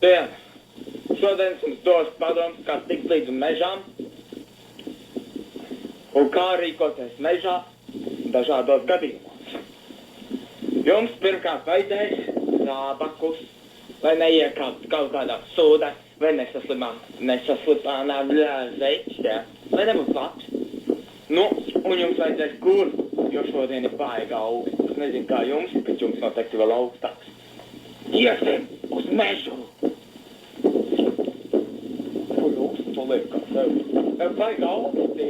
Šodien jums dos padoms, kā tikt līdz mežām un kā rīkoties mežā dažādos gadījumos. Jums pirmkārt vajadzēs zābakus, lai neiekāptu kaut kādā sūdā, vai nesaslipānā zeķis, lai nebūtu labs. Nu, un jums vajadzēs kurku, jo šodien ir baigā augsts. Es nezinu, kā jums, bet jums noteikti vēl augstāks. Iesim uz mežu! To liekas, tev baigā augstī.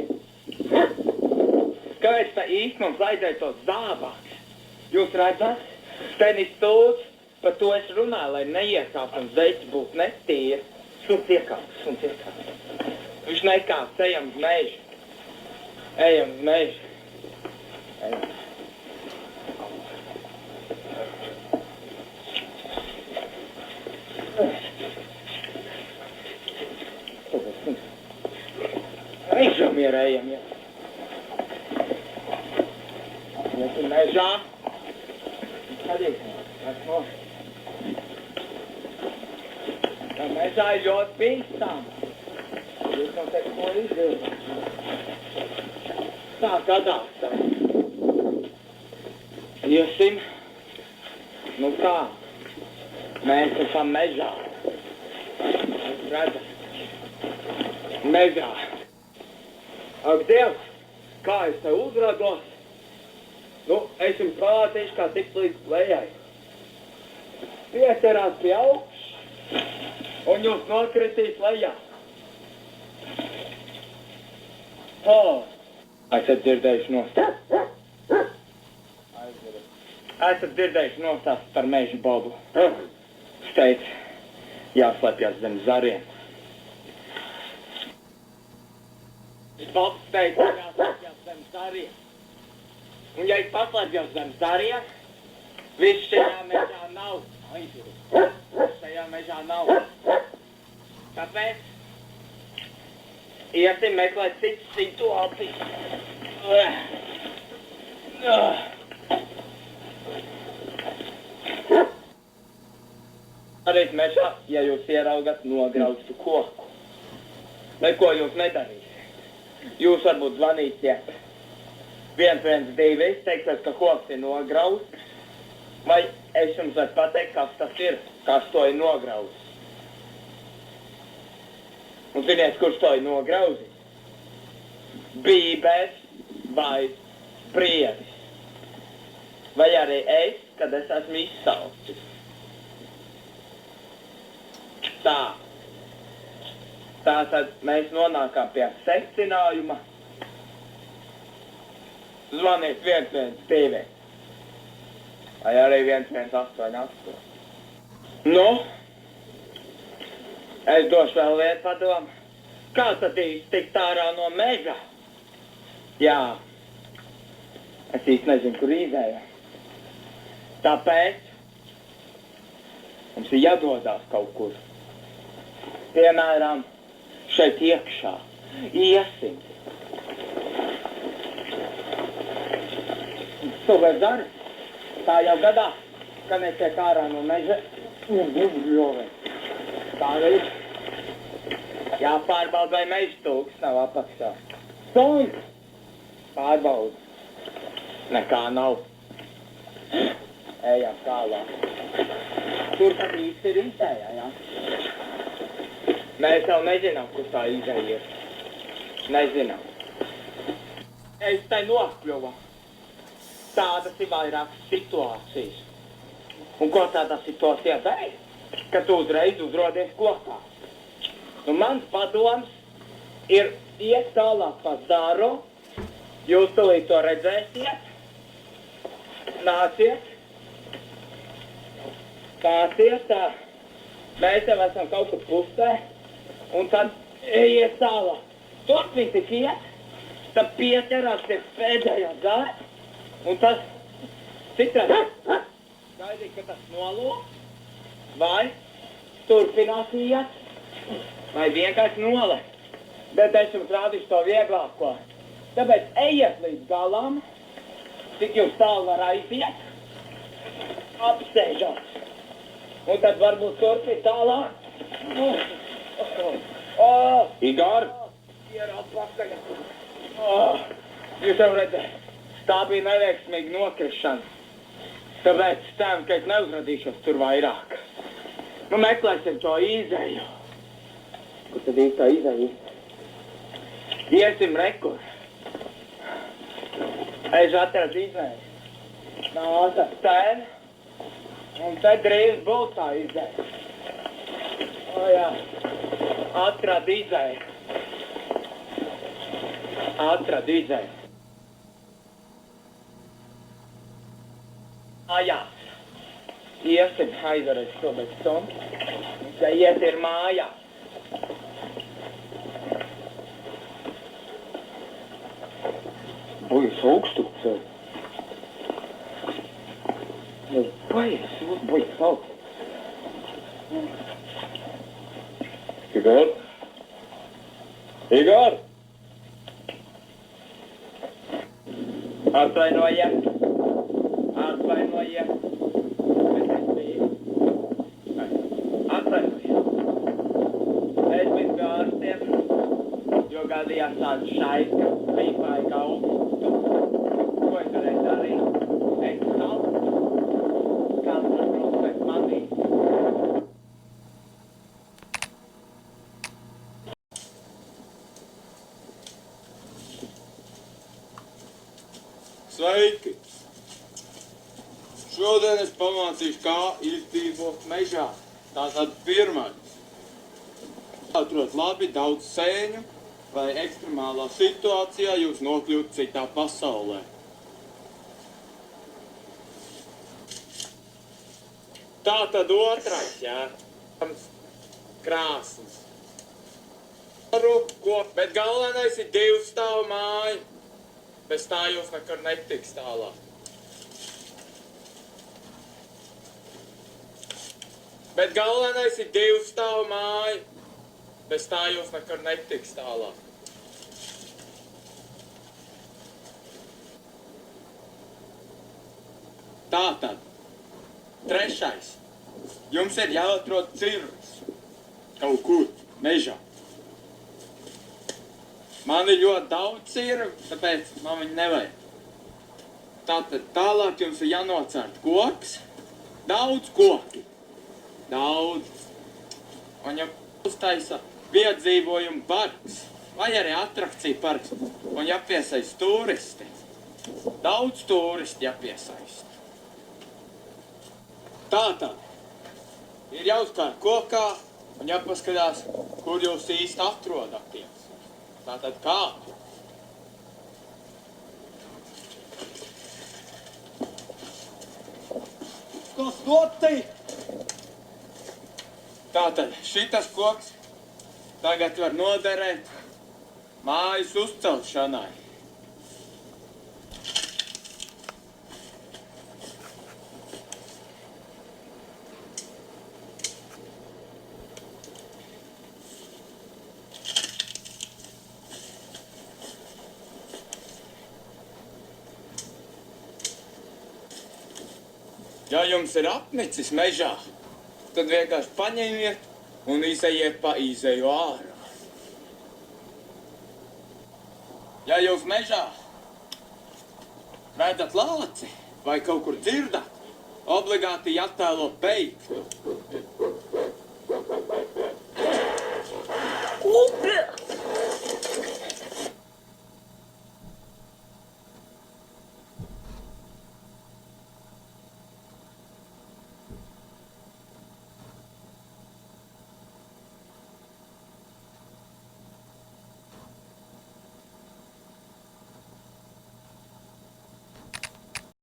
Kāpēc tā īsti mums vajadzēja tos zābāks? Jūs redzat, tenis stūds, par to es runāju, lai neiekāpt un zeķis būtu netīri. Suns iekāpt. Viņš nekāpt, ejam uz mežu. Ejam uz mežu. Ejam, ejam. Iesim mežā. Skatīsimies, Tā mežā ir ļoti bīstami. Jūs noteikti ko izdarāt. Tā gadās tā. Iesim. Nu kā? Mēs esam mežā. Jūs redzat? Mežā. Ak, Dievs, kā es te uzragos? Nu, es jums parādīšu, kā tikt līdz lejai. Piecerās pie augšas, un jūs nokritīs lejā. Esat dzirdējuši nostāst par mežu bobu. Es teicu, jāslēpjas zem zariem. Bobs teica, jāslēpjas zem zariem. Un ja es paslēpjos zem zariem, viss šajā mežā nav. Šajā mežā nav. Tāpēc iesim meklēt citu situāciju. Arī mežā, ja jūs ieraugat nograustu koku. Neko jūs nedarīsiet. Jūs varbūt zvanīsiet 112, teiksiet, ka koks ir nograusts. Vai es jums varu pateikt, kas tas ir, kas to ir nograusis. Un ziniet, kurš to ir nograusis? Bībēs vai prievis. Vai arī es, kad es esmu izsaucis. Tā. Tātad mēs nonākam pie secinājuma. Zvaniet 112. Vai arī 118. Nu, es došu vēl vienu padomu. Kā tad īsti tikt ārā no meža? Jā, es īsti nezinu, kur izēju. Tāpēc mums ir jādodās kaut kur. Piemēram, šeit iekšā. Iesim. Tu vai dari? Tā jau gadās, ka netiek ārā no meža un bubļovi. Tā ir. Jāpārbauda, vai meža tūks nav apakšā. Suns! Pārbauda. Nekā nav. Ejam tālāk. Kur tad īsti ir izēja, jā? Mēs jau nezinām, kur tā izēja ir. Nezinām. Es te nokļuvu. Tādas ir vairākas situācijas. Un ko tādā situācijā darīt? Kad tu uzreiz uzrodies kokā. Nu, mans padoms ir iet tālāk pa zaru. Jūs tūlīt to redzēsiet. Nāciet. Kāsiet tā. Mēs jau esam kaut kur pustē. Un tad ejiet tālāk. Turpin tik iet. Tad pieķerās pie pēdējā zara. Un tas citreiz gaidīt, ka tas nolūk, vai turpinās iet, vai vienkārši nolēk. Bet es jums rādīšu to vieglāko. Tāpēc ejiet līdz galam, cik jums tālu var aiziet, apsēžot. Un tad varbūt turpin tālāk Igor? Ir atpakaļ. Jūs jau redzat, tā bija neveiksmīga nokrišana. Tāpēc tēm, ka es neuzradīšos tur vairāk. Nu, meklēsim to izēju. Kur tad īstā izēja? Iesim rekur. Es atradu izēju. Nāca ten. Un te drīz būs tā izēja. O jā. Atradu izēju. Atradu izēju. Mājās. Iesim aizvarēs to bez stundu. Ja iet ir mājās. Bojas augstūks. Bojas augstūks. Igor? Igor? Atvainojiet. Atvainojiet. Atvainojiet. Es biju pie ārstiem, jo gadījās tāda šaika, līpāja kā augstu. Ko es varēju darīt? Es saltu. Kāds atbrauc pēc manī. Sveiki! Šodien es pamācīšu, kā izdzīvot mežā. Tātad pirmais. Atrod labi daudz sēņu, lai ekstremālā situācijā jūs nokļūtu citā pasaulē. Tātad otrais, jā. Krāsnes. Bet galvenais ir 2 stāvu māja. Bez tā jūs nekad netiks tālāk. Bet galvenais ir 2 stāvu māja. Bez tā jūs nekad netiks tālāk. Tātad, trešais. Jums ir jāatrod cirvis. Kaut kur, mežā. Man ir ļoti daudz cirvi, tāpēc man viņi nevajag. Tātad tālāk jums ir jānocērt koks. Daudz koki. Daudz. Un ja uztaisa piedzīvojumu parks, vai arī atrakciju parks, un jāpiesaist turisti. Daudz turisti jāpiesaist. Tātad ir jāuzkārt kokā un jāpaskatās, kur jūs īsti atrodaties. Tātad kā? Kas notiek? Tātad šitas koks tagad var noderēt mājas uzcelšanai. Ja jums ir apnicis mežā, tad vienkārši paņemiet un izejiet pa izeju ārā. Ja jūs mežā redzat lāci vai kaut kur dzirdat, obligāti jātēlo beigt. Upe!